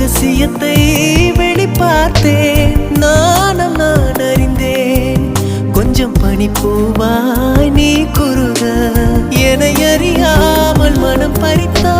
ரகசியத்தை வெளிப்பார்த்தேன். நானும் நான் அறிந்தேன். கொஞ்சம் பனிப்பூவாய் நீ குறுக, என்னை அறியாமல் மனம் பறித்த